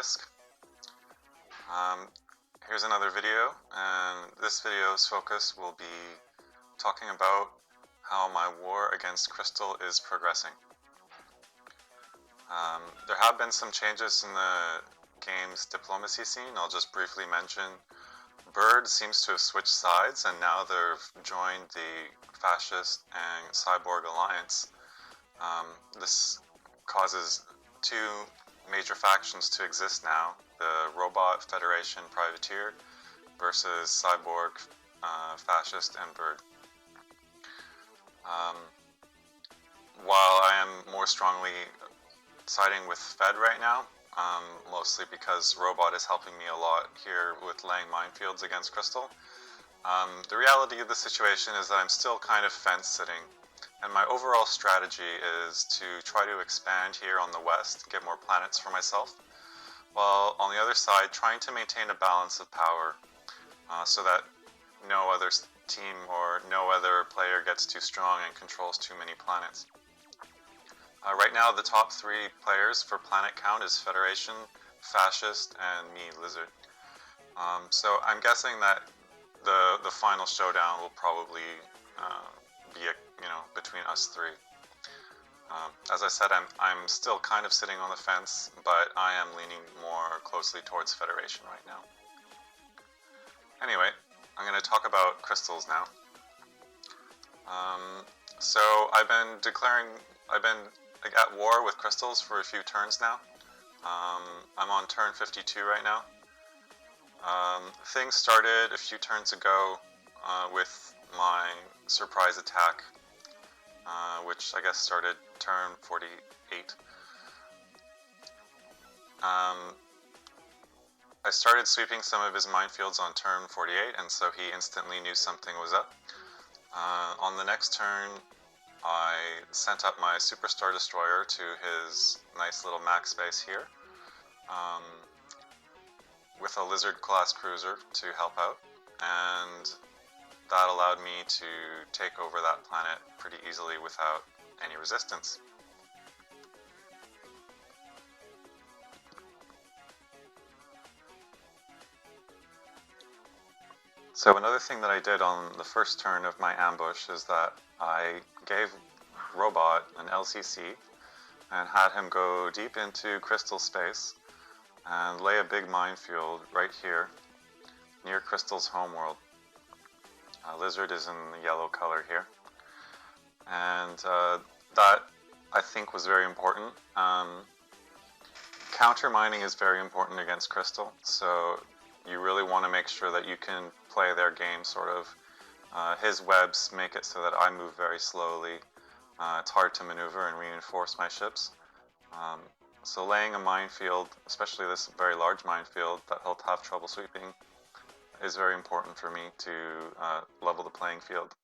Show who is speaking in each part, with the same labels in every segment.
Speaker 1: risk. Here's another video, and this video's focus will be talking about how my war against Crystal is progressing. There have been some changes in the game's diplomacy scene. I'll just briefly mention Bird seems to have switched sides, and now they've joined the Fascist and Cyborg alliance. This causes two major factions to exist now, the Robot Federation Privateer versus Cyborg Fascist and Bird. While I am more strongly siding with Fed right now, mostly because Robot is helping me a lot here with laying minefields against Crystal. The reality of the situation is that I'm still kind of fence-sitting, and my overall strategy is to try to expand here on the west, get more planets for myself, while on the other side trying to maintain a balance of power so that no other team or no other player gets too strong and controls too many planets. Right now, the top three players for planet count is Federation, Fascist, and me, Lizard. So I'm guessing that the final showdown will probably be between us three. As I said, I'm still kind of sitting on the fence, but I am leaning more closely towards Federation right now. Anyway, I'm going to talk about crystals now. So I've been at war with crystals for a few turns now. I'm on turn 52 right now. Things started a few turns ago with my surprise attack, which I guess started turn 48. I started sweeping some of his minefields on turn 48, and so he instantly knew something was up. On the next turn, I sent up my Superstar Destroyer to his nice little max base here, with a Lizard class cruiser to help out, and that allowed me to take over that planet pretty easily without any resistance. So another thing that I did on the first turn of my ambush is that I gave Robot an LCC and had him go deep into Crystal space and lay a big minefield right here near Crystal's homeworld. Lizard is in the yellow color here, and that I think was very important. Counter mining is very important against Crystal, so you really want to make sure that you can play their game sort of. His webs make it so that I move very slowly. It's hard to maneuver and reinforce my ships. So laying a minefield, especially this very large minefield that he'll have trouble sweeping, is very important for me to level the playing field.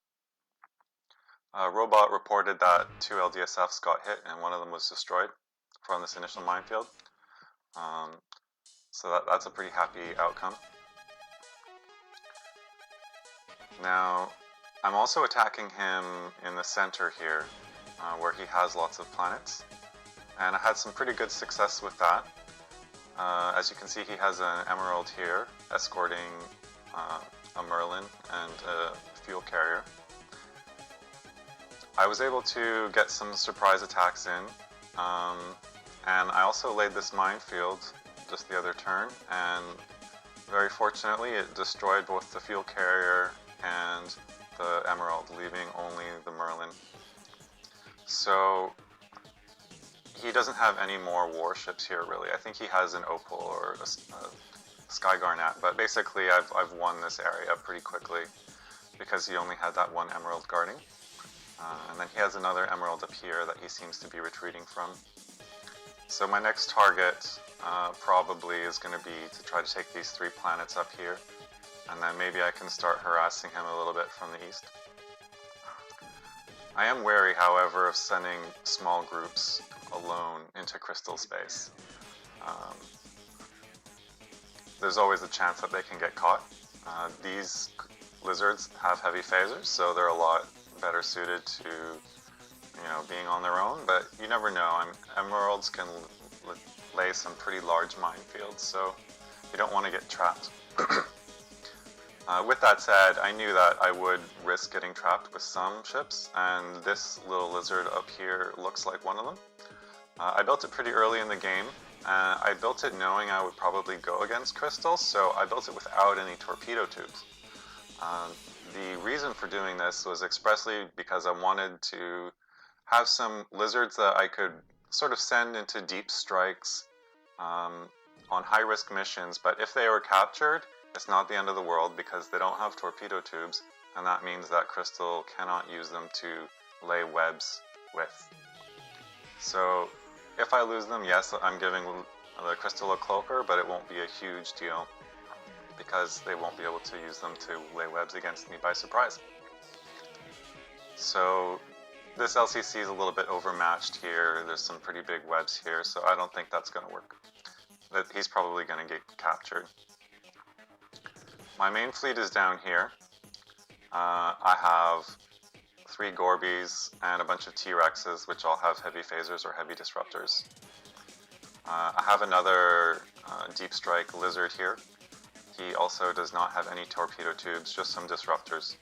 Speaker 1: Robot reported that 2 LDSFs got hit and one of them was destroyed from this initial minefield. So that's a pretty happy outcome. Now, I'm also attacking him in the center here, where he has lots of planets, and I had some pretty good success with that. As you can see, he has an Emerald here, escorting a Merlin and a fuel carrier. I was able to get some surprise attacks in, and I also laid this minefield just the other turn, and very fortunately it destroyed both the fuel carrier and the Emerald, leaving only the Merlin. So he doesn't have any more warships here really. I think he has an Opal or a Sky Garnet, but basically I've won this area pretty quickly because he only had that one Emerald guarding. And then he has another Emerald up here that he seems to be retreating from. So my next target probably is going to be to try to take these 3 planets up here, and then maybe I can start harassing him a little bit from the east. I am wary, however, of sending small groups alone into Crystal space. There's always a chance that they can get caught. These lizards have heavy phasers, so they're a lot better suited to being on their own, but you never know. Emeralds can lay some pretty large minefields, so you don't want to get trapped. With that said, I knew that I would risk getting trapped with some ships, and this little lizard up here looks like one of them. I built it pretty early in the game. I built it knowing I would probably go against Crystal, so I built it without any torpedo tubes. The reason for doing this was expressly because I wanted to have some lizards that I could sort of send into deep strikes on high-risk missions, but if they were captured, it's not the end of the world because they don't have torpedo tubes, and that means that Crystal cannot use them to lay webs with. So if I lose them, yes, I'm giving the Crystal a cloaker, but it won't be a huge deal because they won't be able to use them to lay webs against me by surprise. So this LCC is a little bit overmatched here. There's some pretty big webs here, so I don't think that's going to work. He's probably going to get captured. My main fleet is down here. I have 3 Gorbies and a bunch of T-Rexes, which all have heavy phasers or heavy disruptors. I have another deep strike lizard here. He also does not have any torpedo tubes, just some disruptors.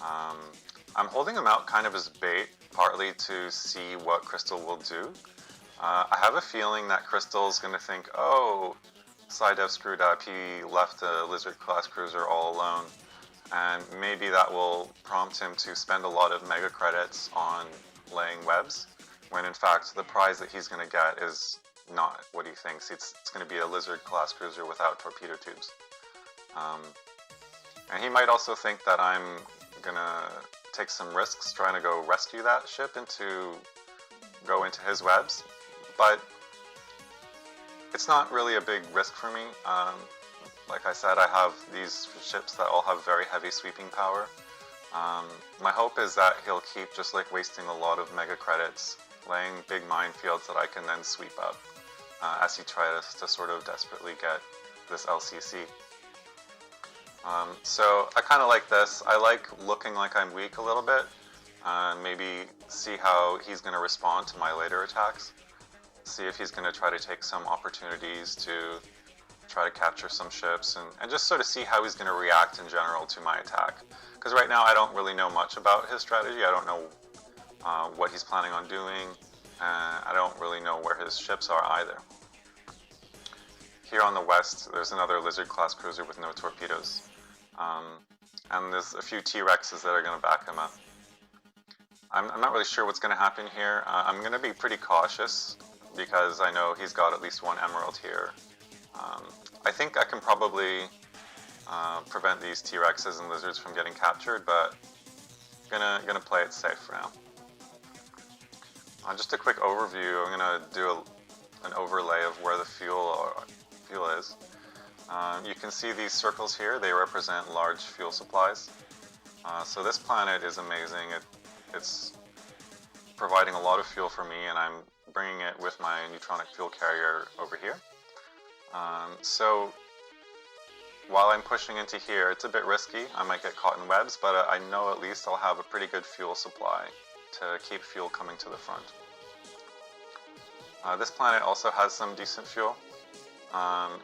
Speaker 1: I'm holding him out kind of as bait, partly to see what Crystal will do. I have a feeling that Crystal's going to think, oh, Psydev screwed up, he left a Lizard class cruiser all alone, and maybe that will prompt him to spend a lot of mega credits on laying webs, when in fact the prize that he's going to get is not what he thinks. It's going to be a Lizard class cruiser without torpedo tubes. And he might also think that I'm going to take some risks trying to go rescue that ship go into his webs, but it's not really a big risk for me. Like I said, I have these ships that all have very heavy sweeping power. My hope is that he'll keep just like wasting a lot of mega credits, laying big minefields that I can then sweep up as he tries to sort of desperately get this LCC. So I kind of like this. I like looking like I'm weak a little bit. Maybe see how he's going to respond to my later attacks. See if he's going to try to take some opportunities to try to capture some ships and just sort of see how he's going to react in general to my attack. Because right now I don't really know much about his strategy. I don't know what he's planning on doing. I don't really know where his ships are either. Here on the west, there's another Lizard class cruiser with no torpedoes. And there's a few T-Rexes that are going to back him up. I'm not really sure what's going to happen here. I'm going to be pretty cautious because I know he's got at least one Emerald here. I think I can probably prevent these T-Rexes and Lizards from getting captured, but gonna play it safe for now. Just a quick overview. I'm gonna do an overlay of where the fuel is. You can see these circles here. They represent large fuel supplies. So this planet is amazing. It's providing a lot of fuel for me, and I'm bringing it with my neutronic fuel carrier over here. So while I'm pushing into here, it's a bit risky. I might get caught in webs, but I know at least I'll have a pretty good fuel supply to keep fuel coming to the front. This planet also has some decent fuel.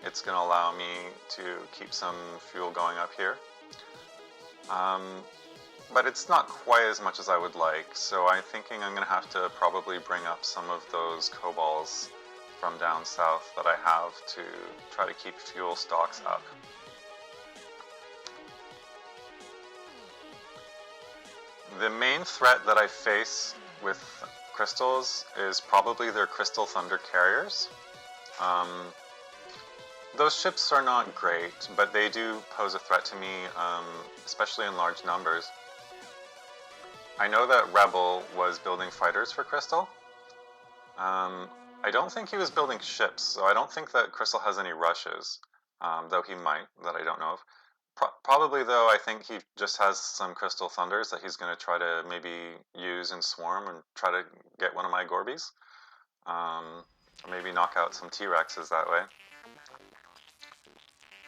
Speaker 1: It's going to allow me to keep some fuel going up here. But it's not quite as much as I would like, so I'm thinking I'm going to have to probably bring up some of those Cobals from down south that I have to try to keep fuel stocks up. The main threat that I face with crystals is probably their Crystal Thunder carriers. Those ships are not great, but they do pose a threat to me, especially in large numbers. I know that Rebel was building fighters for Crystal. I don't think he was building ships, so I don't think that Crystal has any rushes, though he might, that I don't know of. Probably, though, I think he just has some Crystal Thunders that he's going to try to maybe use in Swarm and try to get one of my Gorbies. Or maybe knock out some T-Rexes that way.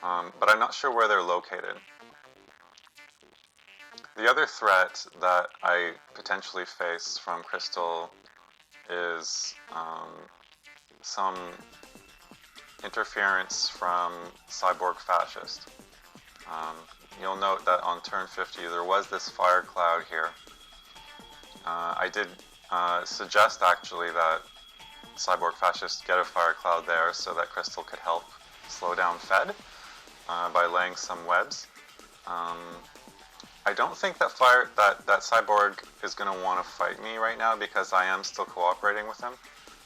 Speaker 1: But I'm not sure where they're located. The other threat that I potentially face from Crystal is some interference from Cyborg Fascist. You'll note that on turn 50 there was this fire cloud here. I did suggest actually that Cyborg Fascist get a fire cloud there so that Crystal could help slow down Fed by laying some webs. I don't think that Cyborg is going to want to fight me right now because I am still cooperating with him.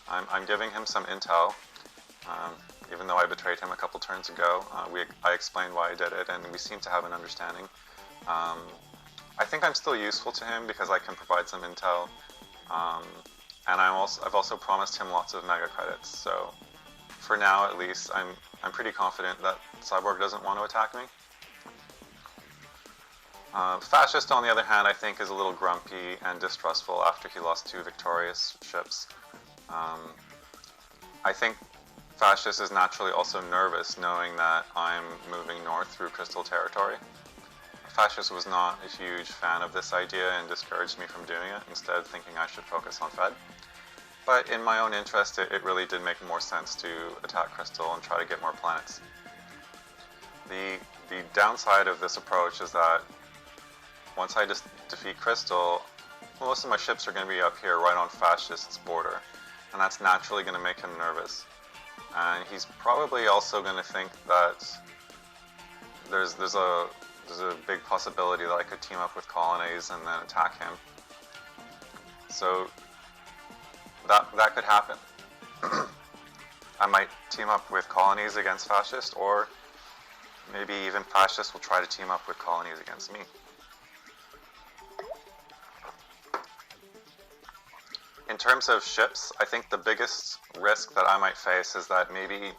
Speaker 1: I'm giving him some intel, even though I betrayed him a couple turns ago. I explained why I did it, and we seem to have an understanding. I think I'm still useful to him because I can provide some intel, and I've also promised him lots of mega credits. So for now, at least, I'm pretty confident that Cyborg doesn't want to attack me. Fascist, on the other hand, I think is a little grumpy and distrustful after he lost 2 victorious ships. I think Fascist is naturally also nervous knowing that I'm moving north through Crystal territory. Fascist was not a huge fan of this idea and discouraged me from doing it, instead thinking I should focus on Fed. But in my own interest, it really did make more sense to attack Crystal and try to get more planets. The downside of this approach is that once I defeat Crystal, most of my ships are going to be up here right on Fascist's border, and that's naturally going to make him nervous. And he's probably also going to think that there's a big possibility that I could team up with Colonies and then attack him. So that could happen. I might team up with Colonies against Fascist, or maybe even Fascist will try to team up with Colonies against me. In terms of ships, I think the biggest risk that I might face is that maybe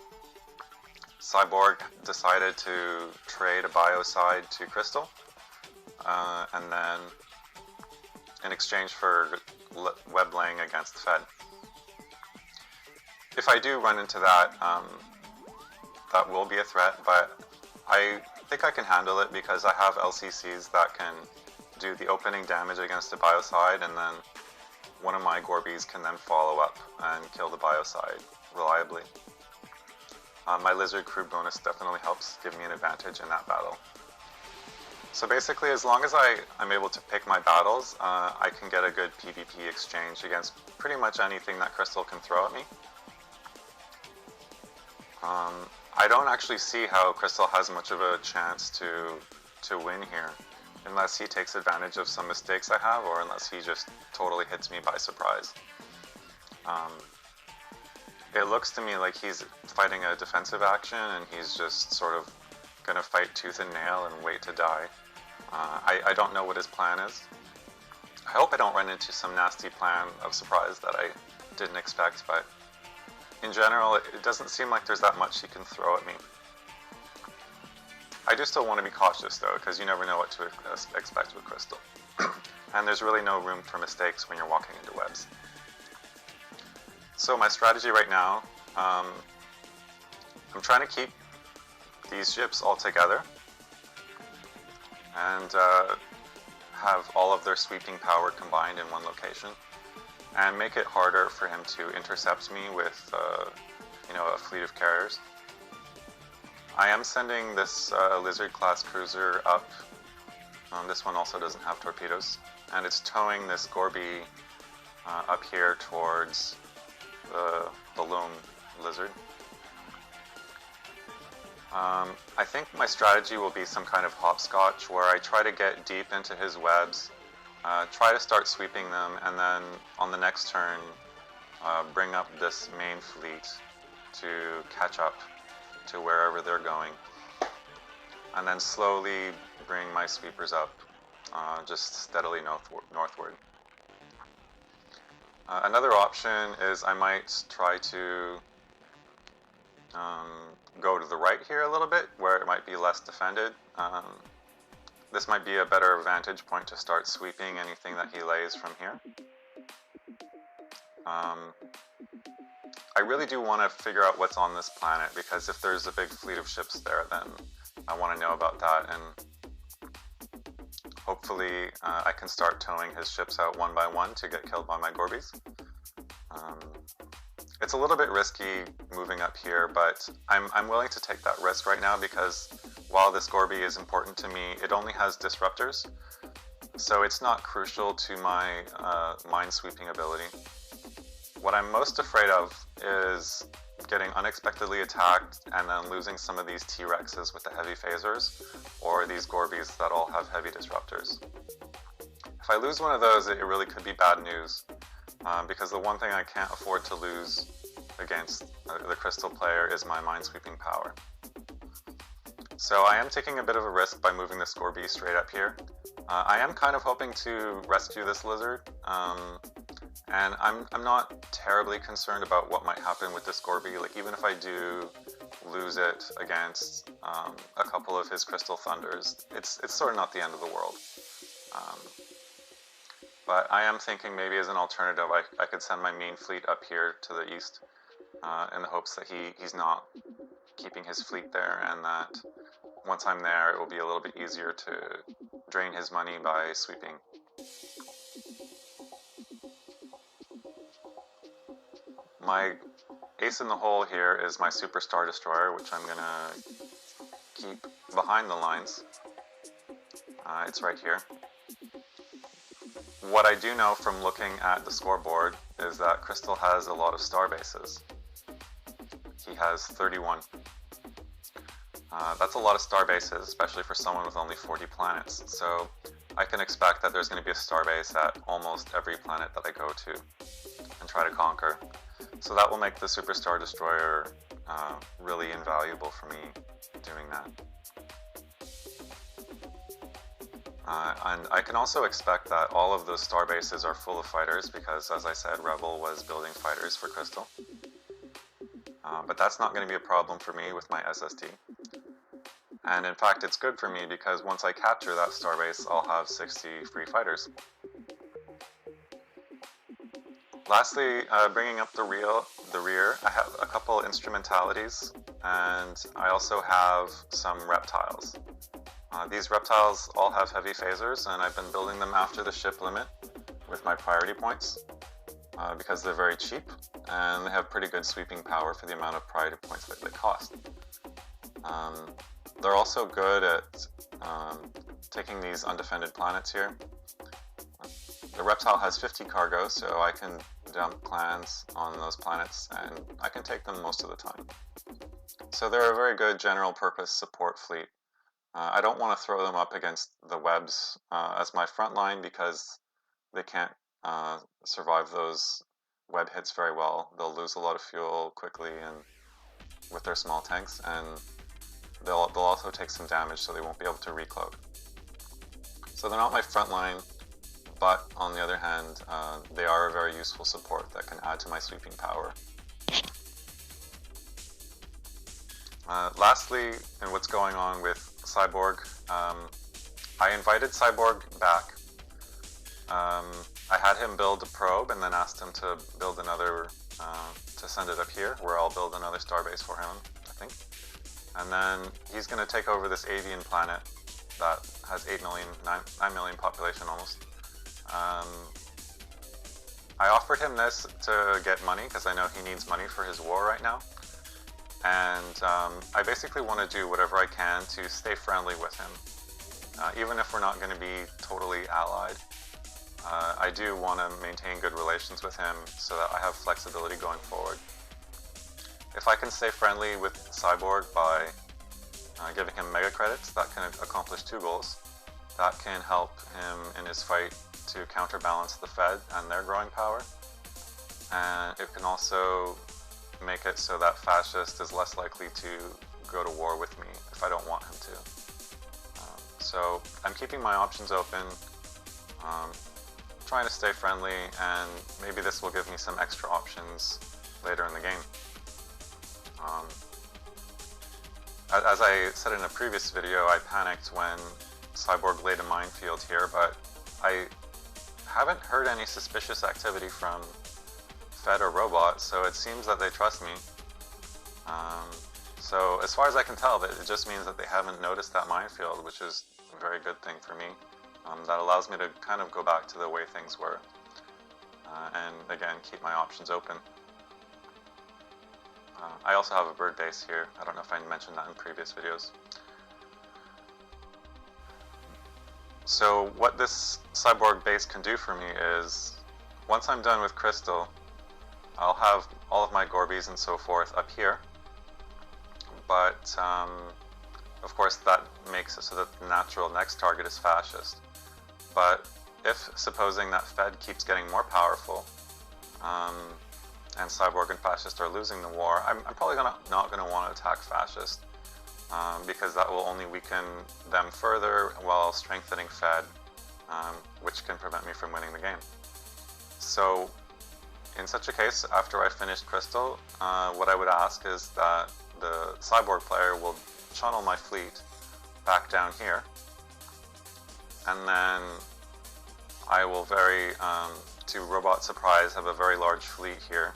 Speaker 1: Cyborg decided to trade a biocide to Crystal, and then in exchange for web laying against Fed. If I do run into that, that will be a threat, but I think I can handle it because I have LCCs that can do the opening damage against a biocide, and then one of my Gorbies can then follow up and kill the biocide reliably. My Lizard crew bonus definitely helps give me an advantage in that battle. So basically, as long as I'm able to pick my battles, I can get a good PvP exchange against pretty much anything that Crystal can throw at me. I don't actually see how Crystal has much of a chance to win here, unless he takes advantage of some mistakes I have, or unless he just totally hits me by surprise. It looks to me like he's fighting a defensive action, and he's just sort of gonna fight tooth and nail and wait to die. I don't know what his plan is. I hope I don't run into some nasty plan of surprise that I didn't expect, but in general, it doesn't seem like there's that much he can throw at me. I do still want to be cautious though, because you never know what to expect with Crystal. And there's really no room for mistakes when you're walking into webs. So my strategy right now, I'm trying to keep these ships all together and have all of their sweeping power combined in one location, and make it harder for him to intercept me with a fleet of carriers. I am sending this Lizard-class cruiser up. This one also doesn't have torpedoes, and it's towing this Gorby up here towards the Loam Lizard. I think my strategy will be some kind of hopscotch, where I try to get deep into his webs, try to start sweeping them, and then on the next turn bring up this main fleet to catch up to wherever they're going, and then slowly bring my sweepers up, just steadily northward. Another option is I might try to go to the right here a little bit, where it might be less defended. This might be a better vantage point to start sweeping anything that he lays from here. I really do want to figure out what's on this planet, because if there's a big fleet of ships there, then I want to know about that, and hopefully I can start towing his ships out one by one to get killed by my Gorbies. It's a little bit risky moving up here, but I'm willing to take that risk right now because while this Gorby is important to me, it only has disruptors, so it's not crucial to my minesweeping ability. What I'm most afraid of is getting unexpectedly attacked and then losing some of these T-Rexes with the heavy phasers, or these Gorbies that all have heavy disruptors. If I lose one of those, it really could be bad news, because the one thing I can't afford to lose against the Crystal player is my minesweeping power. So I am taking a bit of a risk by moving this Gorby straight up here. I am kind of hoping to rescue this lizard, and I'm not terribly concerned about what might happen with this Gorby. Like, even if I do lose it against a couple of his Crystal Thunders, it's sort of not the end of the world. But I am thinking maybe as an alternative, I could send my main fleet up here to the east in the hopes that he's not keeping his fleet there, and that once I'm there, it will be a little bit easier to drain his money by sweeping. My ace in the hole here is my Super Star Destroyer, which I'm going to keep behind the lines. It's right here. What I do know from looking at the scoreboard is that Crystal has a lot of star bases. He has 31. That's a lot of star bases, especially for someone with only 40 planets. So I can expect that there's going to be a star base at almost every planet that I go to and try to conquer. So that will make the Super Star Destroyer really invaluable for me doing that. And I can also expect that all of those star bases are full of fighters because, as I said, Rebel was building fighters for Crystal. But that's not going to be a problem for me with my SSD. And in fact, it's good for me because once I capture that starbase, I'll have 60 free fighters. Lastly, bringing up the rear, I have a couple instrumentalities, and I also have some reptiles. These reptiles all have heavy phasers, and I've been building them after the ship limit with my priority points because they're very cheap and they have pretty good sweeping power for the amount of priority points that they cost. They're also good at taking these undefended planets here. The reptile has 50 cargo, so I can dump clans on those planets and I can take them most of the time. So they're a very good general purpose support fleet. I don't want to throw them up against the webs as my front line because they can't survive those web hits very well. They'll lose a lot of fuel quickly and with their small tanks, and they'll also take some damage, so they won't be able to recloak. So they're not my front line, but on the other hand, they are a very useful support that can add to my sweeping power. Lastly, in what's going on with Cyborg, I invited Cyborg back. I had him build a probe and then asked him to build another, to send it up here, where I'll build another starbase for him, I think. And then he's going to take over this avian planet that has 9 million population almost. I offered him this to get money because I know he needs money for his war right now. And I basically want to do whatever I can to stay friendly with him. Even if we're not going to be totally allied, I do want to maintain good relations with him so that I have flexibility going forward. If I can stay friendly with Cyborg by giving him mega credits, that can accomplish 2 goals. That can help him in his fight to counterbalance the Fed and their growing power. And it can also make it so that Fascist is less likely to go to war with me if I don't want him to. So I'm keeping my options open, trying to stay friendly, and maybe this will give me some extra options later in the game. As I said in a previous video, I panicked when Cyborg laid a minefield here, but I haven't heard any suspicious activity from Fed or Robot, so it seems that they trust me. So as far as I can tell, it just means that they haven't noticed that minefield, which is a very good thing for me. That allows me to kind of go back to the way things were, and again, keep my options open. I also have a bird base here. I don't know if I mentioned that in previous videos. So what this cyborg base can do for me is, once I'm done with Crystal, I'll have all of my Gorbies and so forth up here, but of course that makes it so that the natural next target is Fascist. But if, supposing that Fed keeps getting more powerful, and Cyborg and Fascist are losing the war, I'm probably not going to want to attack Fascist, because that will only weaken them further while strengthening Fed, which can prevent me from winning the game. So in such a case, after I finished Crystal, what I would ask is that the Cyborg player will channel my fleet back down here, and then I will to Robot Surprise, have a very large fleet here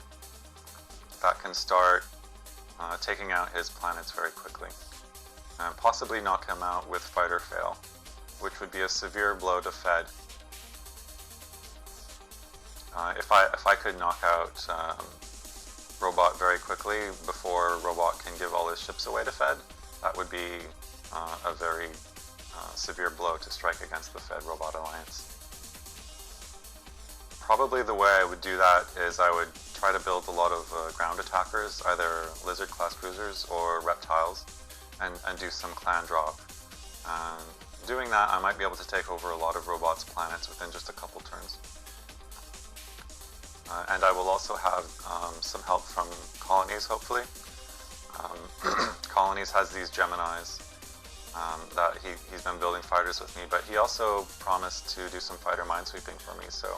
Speaker 1: that can start taking out his planets very quickly, and possibly knock him out with Fight or Fail, which would be a severe blow to Fed. If I could knock out Robot very quickly before Robot can give all his ships away to Fed, that would be a very severe blow to strike against the Fed-Robot alliance. Probably the way I would do that is I would try to build a lot of ground attackers, either Lizard-class cruisers or reptiles, and do some clan drop. Doing that, I might be able to take over a lot of Robot's planets within just a couple turns. And I will also have some help from Colonies, hopefully. Colonies has these Geminis that he's been building fighters with me, but he also promised to do some fighter minesweeping for me, so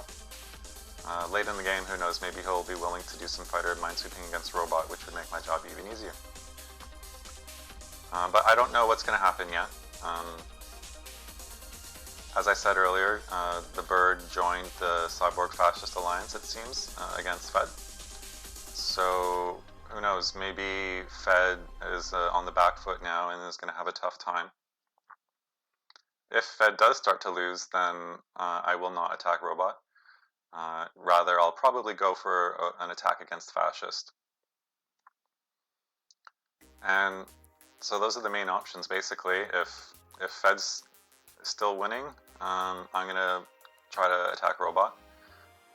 Speaker 1: late in the game, who knows, maybe he'll be willing to do some fighter minesweeping against Robot, which would make my job even easier. But I don't know what's going to happen yet. As I said earlier, the bird joined the Cyborg Fascist Alliance, it seems, against Fed. So who knows, maybe Fed is on the back foot now and is going to have a tough time. If Fed does start to lose, then I will not attack Robot. Rather, I'll probably go for an attack against Fascist. And so those are the main options, basically. If Fed's still winning, I'm going to try to attack Robot.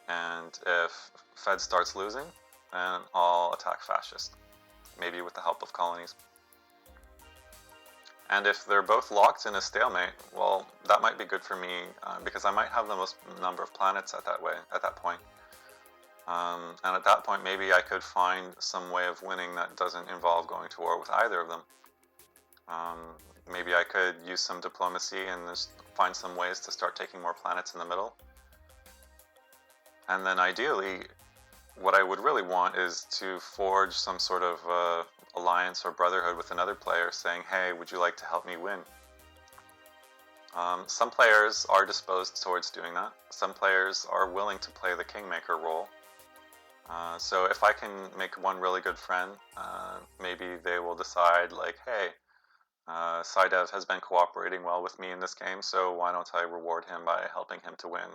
Speaker 1: And if Fed starts losing, then I'll attack Fascist, maybe with the help of Colonies. And if they're both locked in a stalemate, well, that might be good for me, because I might have the most number of planets at that point. And at that point, maybe I could find some way of winning that doesn't involve going to war with either of them. Maybe I could use some diplomacy and just find some ways to start taking more planets in the middle. And then ideally, what I would really want is to forge some sort of alliance or brotherhood with another player saying, hey, would you like to help me win? Some players are disposed towards doing that. Some players are willing to play the Kingmaker role. So if I can make one really good friend, maybe they will decide, like, hey, Cydev has been cooperating well with me in this game, so why don't I reward him by helping him to win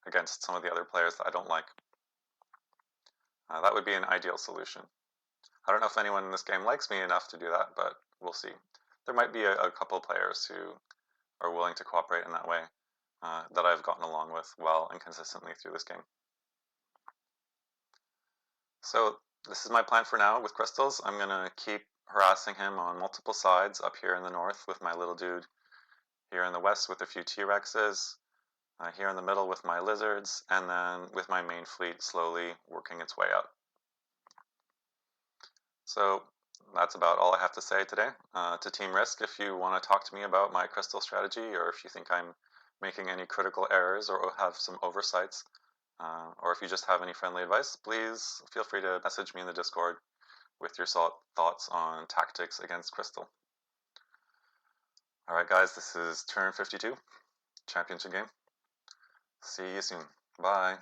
Speaker 1: against some of the other players that I don't like. That would be an ideal solution. I don't know if anyone in this game likes me enough to do that, but we'll see. There might be a couple of players who are willing to cooperate in that way that I've gotten along with well and consistently through this game. So this is my plan for now with Crystals. I'm going to keep harassing him on multiple sides up here in the north with my little dude, here in the west with a few T-Rexes, here in the middle with my lizards, and then with my main fleet slowly working its way up. So that's about all I have to say today. To Team Risk, if you want to talk to me about my crystal strategy, or if you think I'm making any critical errors or have some oversights, or if you just have any friendly advice, please feel free to message me in the Discord with your thoughts on tactics against Crystal. Alright guys, this is turn 52, championship game. See you soon. Bye.